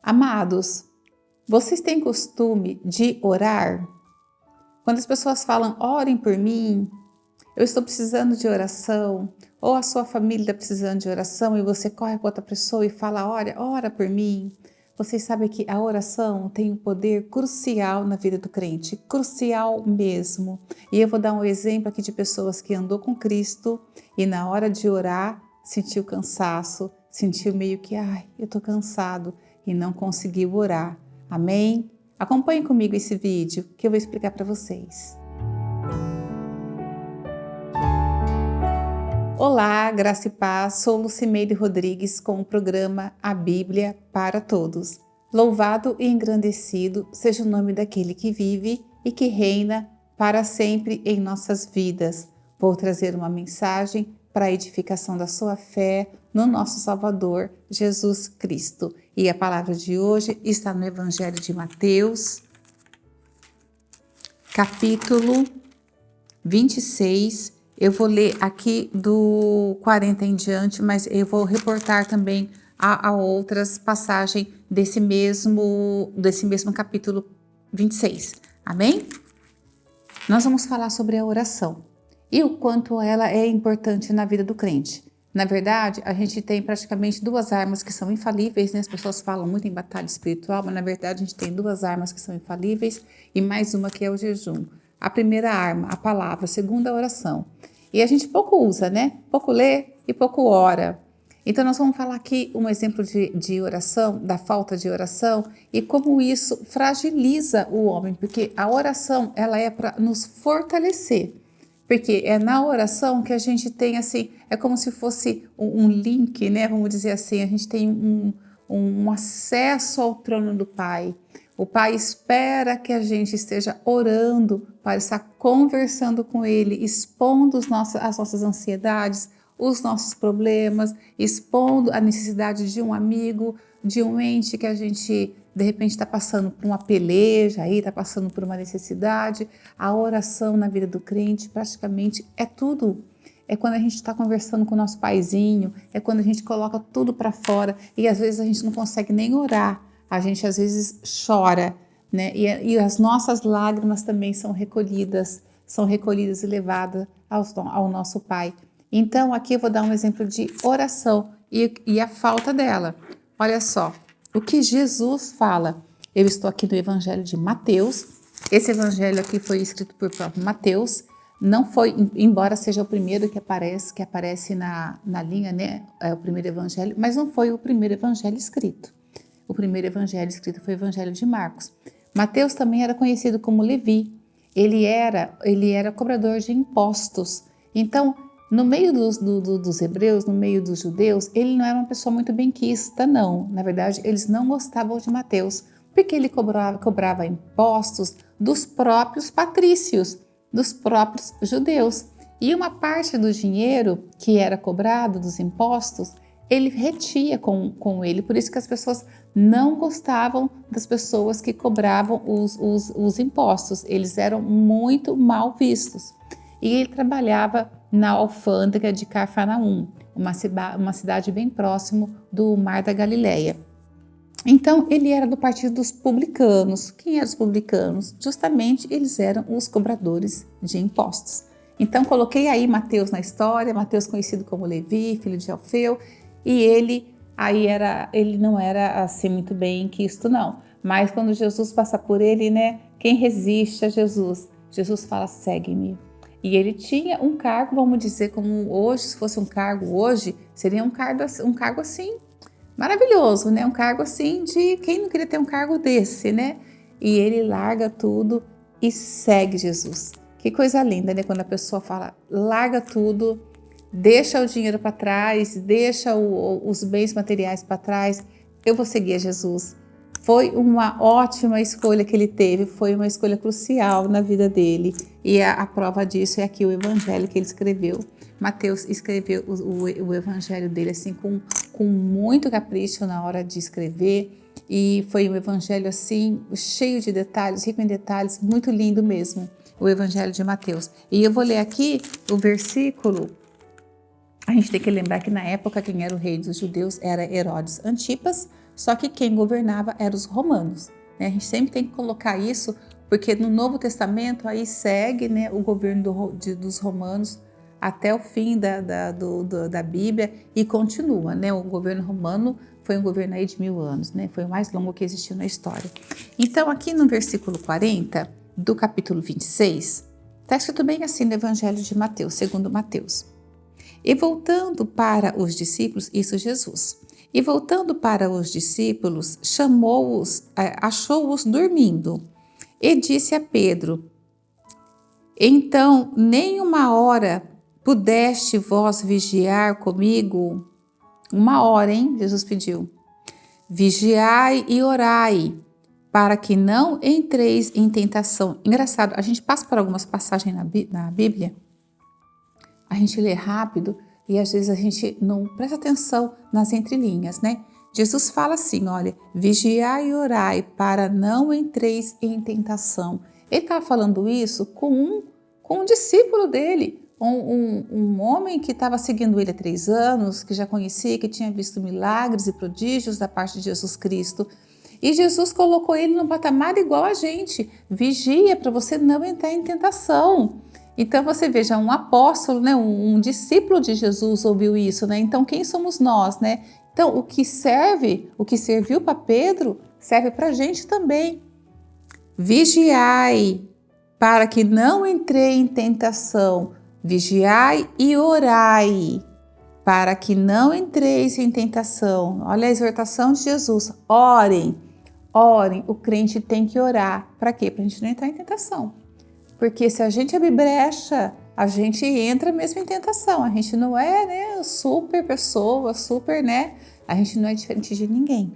Amados, vocês têm costume de orar? Quando as pessoas falam, orem por mim, eu estou precisando de oração, ou a sua família está precisando de oração e você corre para outra pessoa e fala, ora por mim. Vocês sabem que a oração tem um poder crucial na vida do crente, crucial mesmo. E eu vou dar um exemplo aqui de pessoas que andou com Cristo e na hora de orar sentiu cansaço, sentiu meio que, eu estou cansado e não conseguiu orar. Amém? Acompanhe comigo esse vídeo que eu vou explicar para vocês. Olá, graça e paz, sou Lucimeire Rodrigues com o programa A Bíblia para Todos. Louvado e engrandecido seja o nome daquele que vive e que reina para sempre em nossas vidas. Vou trazer uma mensagem para a edificação da sua fé no nosso Salvador, Jesus Cristo. E a palavra de hoje está no Evangelho de Mateus, capítulo 26. Eu vou ler aqui do 40 em diante, mas eu vou reportar também a outras passagens desse mesmo capítulo 26. Amém? Nós vamos falar sobre a oração e o quanto ela é importante na vida do crente. Na verdade, a gente tem praticamente duas armas que são infalíveis, né? As pessoas falam muito em batalha espiritual, mas na verdade a gente tem duas armas que são infalíveis e mais uma que é o jejum. A primeira arma, a palavra, a segunda, a oração. E a gente pouco usa, né? Pouco lê e pouco ora. Então nós vamos falar aqui um exemplo de oração, da falta de oração e como isso fragiliza o homem, porque a oração ela é para nos fortalecer. Porque é na oração que a gente tem assim, é como se fosse um link, né? Vamos dizer assim, a gente tem um acesso ao trono do Pai. O Pai espera que a gente esteja orando para estar conversando com Ele, expondo as nossas ansiedades, os nossos problemas, expondo a necessidade de um amigo, de um ente que a gente de repente está passando por uma peleja, está passando por uma necessidade. A oração na vida do crente praticamente é tudo. É quando a gente está conversando com o nosso paizinho, é quando a gente coloca tudo para fora e às vezes a gente não consegue nem orar, a gente às vezes chora, né? E as nossas lágrimas também são recolhidas e levadas ao nosso Pai. Então aqui eu vou dar um exemplo de oração e a falta dela. Olha só. O que Jesus fala, eu estou aqui no Evangelho de Mateus, esse Evangelho aqui foi escrito por próprio Mateus, não foi, embora seja o primeiro que aparece na linha, né, é o primeiro Evangelho, mas não foi o primeiro Evangelho escrito. O primeiro Evangelho escrito foi o Evangelho de Marcos. Mateus também era conhecido como Levi, ele era cobrador de impostos, então no meio dos hebreus, no meio dos judeus, ele não era uma pessoa muito benquista, não. Na verdade, eles não gostavam de Mateus, porque ele cobrava impostos dos próprios patrícios, dos próprios judeus. E uma parte do dinheiro que era cobrado dos impostos, ele retia com ele. Por isso que as pessoas não gostavam das pessoas que cobravam os impostos. Eles eram muito mal vistos. E ele trabalhava na alfândega de Cafarnaum, uma cidade bem próximo do Mar da Galileia. Então, ele era do partido dos publicanos. Quem eram os publicanos? Justamente, eles eram os cobradores de impostos. Então, coloquei aí Mateus na história, Mateus conhecido como Levi, filho de Alfeu, e ele não era assim muito bem quisto, não. Mas quando Jesus passa por ele, né? Quem resiste a Jesus? Jesus fala, segue-me. E ele tinha um cargo, vamos dizer, como hoje, se fosse um cargo hoje, seria um cargo assim, maravilhoso, né? Um cargo assim de quem não queria ter um cargo desse, né? E ele larga tudo e segue Jesus. Que coisa linda, né? Quando a pessoa fala, larga tudo, deixa o dinheiro para trás, deixa os bens materiais para trás, eu vou seguir a Jesus. Foi uma ótima escolha que ele teve, foi uma escolha crucial na vida dele. E a prova disso é aqui o evangelho que ele escreveu. Mateus escreveu o evangelho dele assim com muito capricho na hora de escrever. E foi um evangelho assim, cheio de detalhes, rico em detalhes, muito lindo mesmo, o evangelho de Mateus. E eu vou ler aqui o versículo. A gente tem que lembrar que na época quem era o rei dos judeus era Herodes Antipas, Só que quem governava eram os romanos, né? A gente sempre tem que colocar isso, porque no Novo Testamento aí segue, né, o governo dos romanos até o fim da Bíblia e continua, né? O governo romano foi um governo aí de 1000 anos, né? Foi o mais longo que existiu na história. Então aqui no versículo 40 do capítulo 26, está escrito bem assim no Evangelho de Mateus, segundo Mateus. E voltando para os discípulos, isso Jesus, e voltando para os discípulos, chamou-os, achou-os dormindo, e disse a Pedro: então, nem uma hora pudeste vós vigiar comigo? Uma hora, hein? Jesus pediu. Vigiai e orai, para que não entreis em tentação. Engraçado, a gente passa por algumas passagens na Bíblia, a gente lê rápido e às vezes a gente não presta atenção nas entrelinhas, né? Jesus fala assim, olha, vigiai e orai para não entreis em tentação. Ele estava falando isso com um discípulo dele, um homem que estava seguindo ele há 3 anos, que já conhecia, que tinha visto milagres e prodígios da parte de Jesus Cristo. E Jesus colocou ele num patamar igual a gente. Vigia para você não entrar em tentação. Então você veja, um apóstolo, né, um discípulo de Jesus ouviu isso, né? Então quem somos nós, né? Então o que serviu para Pedro, serve para a gente também. Vigiai, para que não entrei em tentação. Vigiai e orai, para que não entreis em tentação. Olha a exortação de Jesus. Orem, orem. O crente tem que orar. Para quê? Para a gente não entrar em tentação. Porque se a gente abrir brecha, a gente entra mesmo em tentação. A gente não é, né, super pessoa, super, né? A gente não é diferente de ninguém.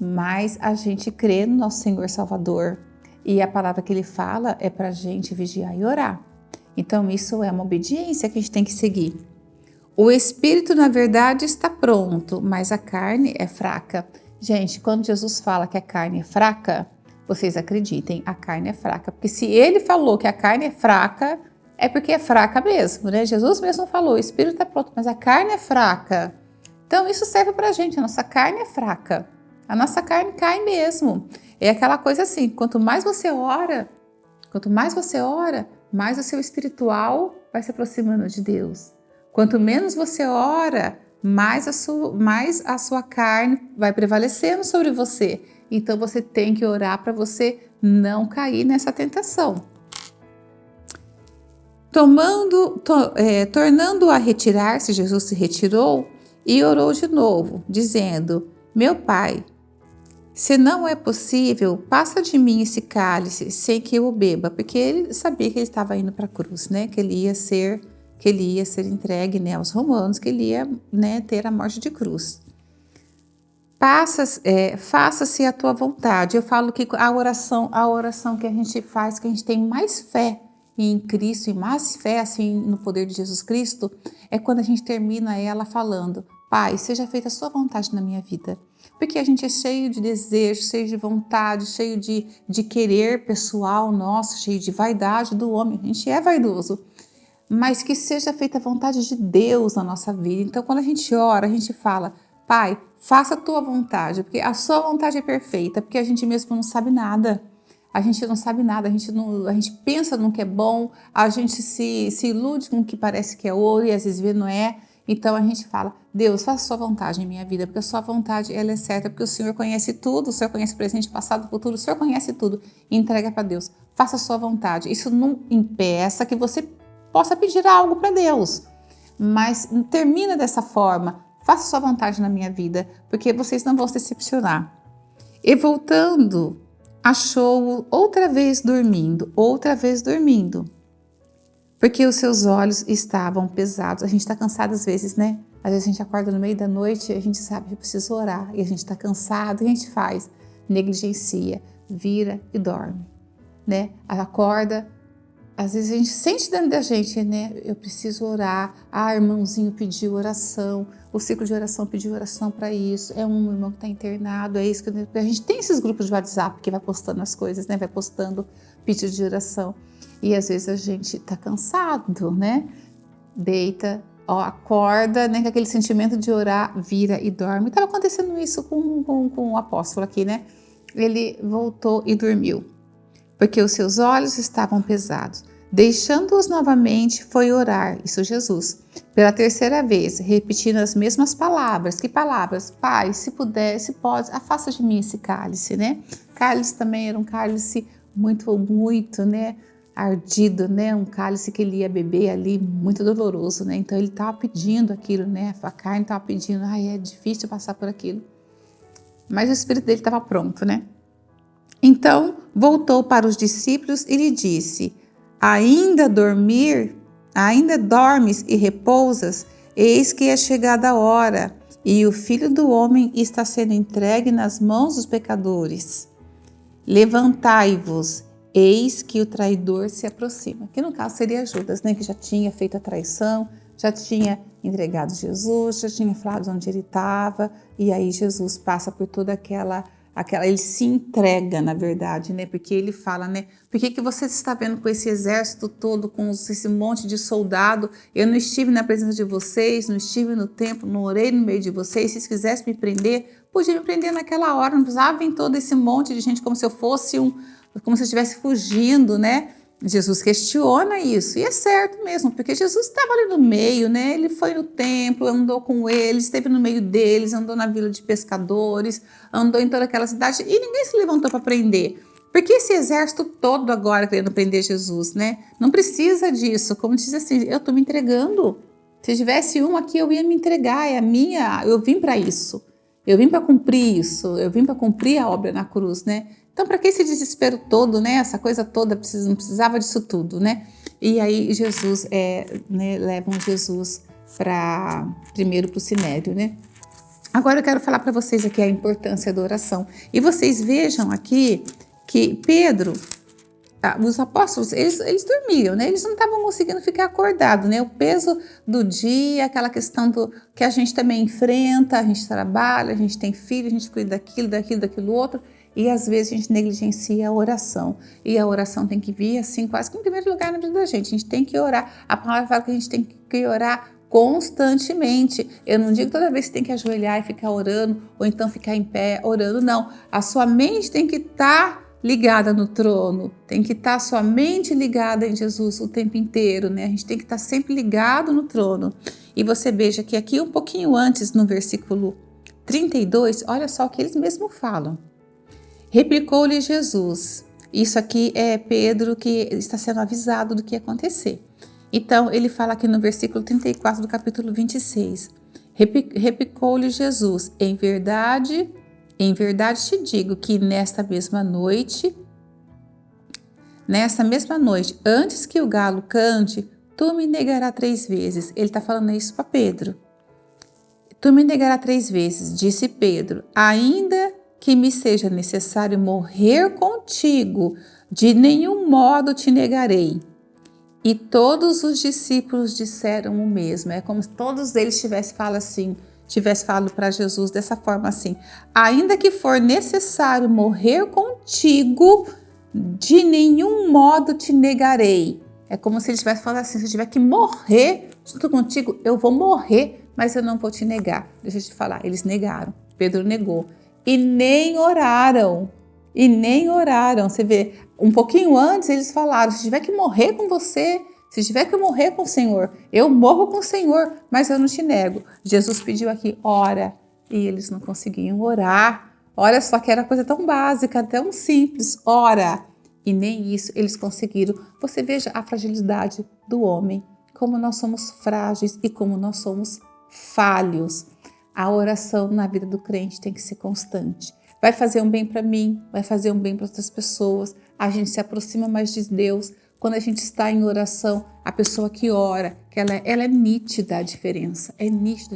Mas a gente crê no nosso Senhor Salvador. E a palavra que Ele fala é para a gente vigiar e orar. Então isso é uma obediência que a gente tem que seguir. O espírito, na verdade, está pronto, mas a carne é fraca. Gente, quando Jesus fala que a carne é fraca, vocês acreditem, a carne é fraca. Porque se Ele falou que a carne é fraca, é porque é fraca mesmo, né? Jesus mesmo falou, o espírito está pronto, mas a carne é fraca. Então isso serve para a gente, a nossa carne é fraca. A nossa carne cai mesmo. É aquela coisa assim, quanto mais você ora, mais o seu espiritual vai se aproximando de Deus. Quanto menos você ora, mais a sua carne vai prevalecendo sobre você. Então você tem que orar para você não cair nessa tentação. Tornando a retirar-se, Jesus se retirou e orou de novo, dizendo: meu Pai, se não é possível, passa de mim esse cálice sem que eu o beba, porque ele sabia que ele estava indo para a cruz, né? Que ele ia ser entregue, né, aos romanos, que ele ia, né, ter a morte de cruz. Faça-se a tua vontade. Eu falo que a oração que a gente faz, que a gente tem mais fé em Cristo e mais fé assim no poder de Jesus Cristo, é quando a gente termina ela falando: Pai, seja feita a sua vontade na minha vida. Porque a gente é cheio de desejo, cheio de vontade, cheio de querer pessoal nosso, cheio de vaidade do homem. A gente é vaidoso. Mas que seja feita a vontade de Deus na nossa vida. Então, quando a gente ora, a gente fala: Pai, faça a tua vontade, porque a sua vontade é perfeita, porque a gente mesmo não sabe nada. A gente não sabe nada, a gente pensa no que é bom, a gente se ilude com o que parece que é ouro e às vezes vê não é. Então a gente fala: Deus, faça a sua vontade em minha vida, porque a sua vontade ela é certa, porque o Senhor conhece tudo, o Senhor conhece o presente, passado, futuro, o Senhor conhece tudo. Entrega para Deus, faça a sua vontade. Isso não impeça que você possa pedir algo para Deus, mas termina dessa forma: faça a sua vontade na minha vida, porque vocês não vão se decepcionar. E voltando, achou-o outra vez dormindo, porque os seus olhos estavam pesados. A gente está cansado às vezes, né? Às vezes a gente acorda no meio da noite e a gente sabe que precisa orar, e a gente está cansado, e a gente faz, negligencia, vira e dorme, né? Acorda, às vezes a gente sente dentro da gente, né? Eu preciso orar. Irmãozinho pediu oração, o ciclo de oração pediu oração para isso. É um irmão que está internado, é isso que a gente tem esses grupos de WhatsApp que vai postando as coisas, né? Vai postando pedido de oração. E às vezes a gente está cansado, né? Deita ó, acorda, né, com aquele sentimento de orar, vira e dorme. Estava acontecendo isso com o apóstolo aqui, né? Ele voltou e dormiu, porque os seus olhos estavam pesados. Deixando-os novamente, foi orar, isso Jesus, pela terceira vez, repetindo as mesmas palavras. Que palavras? Pai, se puder, se pode, afasta de mim esse cálice, né? Cálice também era um cálice muito, né, ardido, né? Um cálice que ele ia beber ali, muito doloroso, né? Então ele estava pedindo aquilo, né? A carne estava pedindo, é difícil passar por aquilo. Mas o espírito dele estava pronto, né? Então voltou para os discípulos e lhe disse: ainda dormes e repousas? Eis que é chegada a hora, e o Filho do Homem está sendo entregue nas mãos dos pecadores. Levantai-vos, eis que o traidor se aproxima. Que no caso seria Judas, né? Que já tinha feito a traição, já tinha entregado Jesus, já tinha falado onde ele estava, e aí Jesus passa por toda aquela, ele se entrega, na verdade, né? Porque ele fala, né? Por que você está vendo com esse exército todo, com esse monte de soldado? Eu não estive na presença de vocês, não estive no templo, não orei no meio de vocês. Se quisesse me prender, podia me prender naquela hora, não precisava vir todo esse monte de gente como se eu fosse como se eu estivesse fugindo, né? Jesus questiona isso, e é certo mesmo, porque Jesus estava ali no meio, né? Ele foi no templo, andou com eles, esteve no meio deles, andou na vila de pescadores, andou em toda aquela cidade e ninguém se levantou para prender. Porque esse exército todo agora querendo prender Jesus, né? Não precisa disso, como diz assim, eu estou me entregando. Se tivesse um aqui, eu ia me entregar, é a minha, eu vim para isso. Eu vim para cumprir isso, eu vim para cumprir a obra na cruz, né? Então, para que esse desespero todo, né? Essa coisa toda, não precisava disso tudo, né? E aí Jesus, levam Jesus primeiro para o Sinédrio, né? Agora eu quero falar para vocês aqui a importância da oração. E vocês vejam aqui que Pedro, os apóstolos, eles dormiam, né? Eles não estavam conseguindo ficar acordados, né? O peso do dia, aquela questão do que a gente também enfrenta, a gente trabalha, a gente tem filho, a gente cuida daquilo outro. E às vezes a gente negligencia a oração. E a oração tem que vir assim, quase que em primeiro lugar na vida da gente. A gente tem que orar. A palavra fala que a gente tem que orar constantemente. Eu não digo toda vez que você tem que ajoelhar e ficar orando, ou então ficar em pé orando, não. A sua mente tem que estar ligada no trono, tem que estar sua mente ligada em Jesus o tempo inteiro, né? A gente tem que estar sempre ligado no trono. E você veja que aqui um pouquinho antes, no versículo 32, olha só o que eles mesmos falam. Replicou-lhe Jesus. Isso aqui é Pedro que está sendo avisado do que ia acontecer. Então, ele fala aqui no versículo 34 do capítulo 26. Replicou-lhe Jesus, em verdade te digo que nesta mesma noite, antes que o galo cante, tu me negarás 3 vezes. Ele está falando isso para Pedro. Tu me negarás 3 vezes, disse Pedro, ainda que me seja necessário morrer contigo, de nenhum modo te negarei. E todos os discípulos disseram o mesmo. É como se todos eles tivessem falado para Jesus dessa forma assim: ainda que for necessário morrer contigo, de nenhum modo te negarei. É como se ele tivesse falado assim: se eu tiver que morrer junto contigo, eu vou morrer, mas eu não vou te negar. Deixa eu te falar, eles negaram. Pedro negou. E nem oraram. Você vê, um pouquinho antes eles falaram: se tiver que morrer com você, se tiver que morrer com o Senhor, eu morro com o Senhor, mas eu não te nego. Jesus pediu aqui, ora, e eles não conseguiam orar. Olha só que era coisa tão básica, tão simples, ora. E nem isso eles conseguiram. Você veja a fragilidade do homem, como nós somos frágeis e como nós somos falhos. A oração na vida do crente tem que ser constante. Vai fazer um bem para mim, vai fazer um bem para outras pessoas. A gente se aproxima mais de Deus. Quando a gente está em oração, a pessoa que ora, que ela é nítida a diferença. É nítida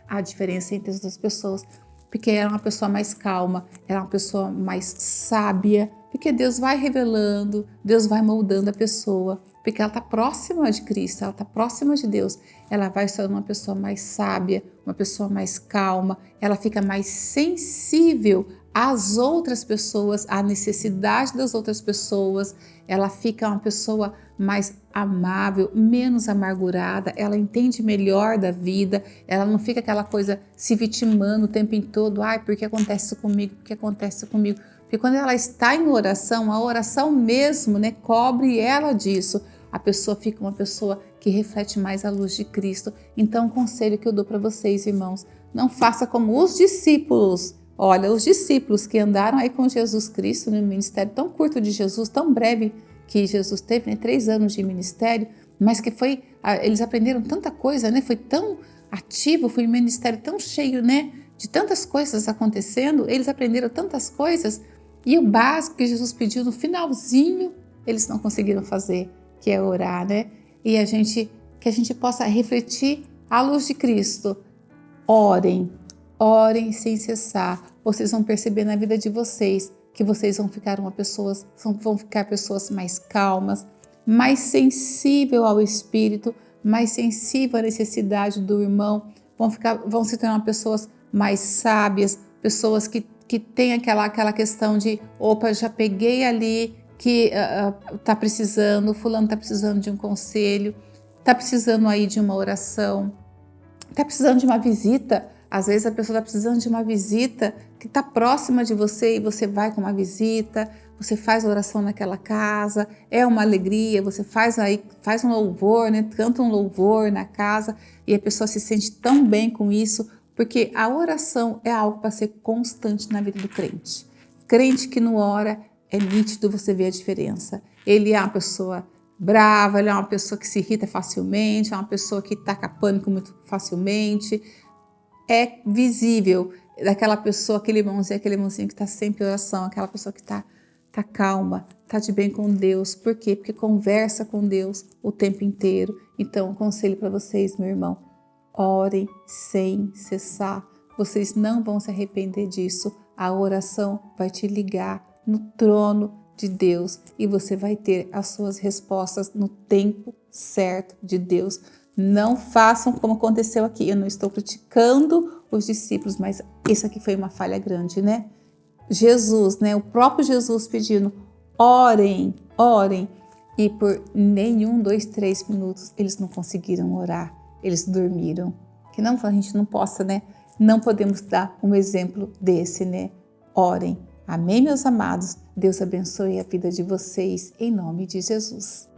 a diferença entre as outras pessoas. Porque ela é uma pessoa mais calma, ela é uma pessoa mais sábia. Porque Deus vai revelando, Deus vai moldando a pessoa. Porque ela está próxima de Cristo, ela está próxima de Deus. Ela vai se tornar uma pessoa mais sábia, uma pessoa mais calma. Ela fica mais sensível as outras pessoas, a necessidade das outras pessoas, ela fica uma pessoa mais amável, menos amargurada, ela entende melhor da vida, ela não fica aquela coisa se vitimando o tempo todo, ai, por que acontece isso comigo, por que acontece isso comigo? Porque quando ela está em oração, a oração mesmo, né, cobre ela disso. A pessoa fica uma pessoa que reflete mais a luz de Cristo. Então, o conselho que eu dou para vocês, irmãos, não faça como os discípulos. Olha, os discípulos que andaram aí com Jesus Cristo no ministério tão curto de Jesus, tão breve que Jesus teve, né, 3 anos de ministério, mas que foi, eles aprenderam tanta coisa, né? Foi tão ativo, foi um ministério tão cheio, né, de tantas coisas acontecendo, eles aprenderam tantas coisas, e o básico que Jesus pediu no finalzinho, eles não conseguiram fazer, que é orar, né? E que a gente possa refletir à luz de Cristo. Orem, orem sem cessar. Vocês vão perceber na vida de vocês que vocês vão ficar pessoas mais calmas, mais sensível ao Espírito, mais sensível à necessidade do irmão, vão se tornar pessoas mais sábias, pessoas que têm aquela questão de, opa, já peguei ali que está precisando, fulano está precisando de um conselho, está precisando aí de uma oração, está precisando de uma visita. Às vezes a pessoa está precisando de uma visita que está próxima de você e você vai com uma visita, você faz oração naquela casa, é uma alegria, você faz um louvor, né? Canta um louvor na casa e a pessoa se sente tão bem com isso, porque a oração é algo para ser constante na vida do crente. Crente que não ora, é nítido você ver a diferença. Ele é uma pessoa brava, ele é uma pessoa que se irrita facilmente, é uma pessoa que taca pânico muito facilmente. É visível daquela pessoa, aquele irmãozinho que está sempre em oração, aquela pessoa que está calma, está de bem com Deus. Por quê? Porque conversa com Deus o tempo inteiro. Então, um conselho para vocês, meu irmão, orem sem cessar. Vocês não vão se arrepender disso. A oração vai te ligar no trono de Deus e você vai ter as suas respostas no tempo certo de Deus. Não façam como aconteceu aqui. Eu não estou criticando os discípulos, mas isso aqui foi uma falha grande, né? Jesus, né? O próprio Jesus pedindo, orem, orem. E por nenhum, 2, 3 minutos eles não conseguiram orar. Eles dormiram. Que não, a gente não possa, né? Não podemos dar um exemplo desse, né? Orem. Amém, meus amados? Deus abençoe a vida de vocês, em nome de Jesus.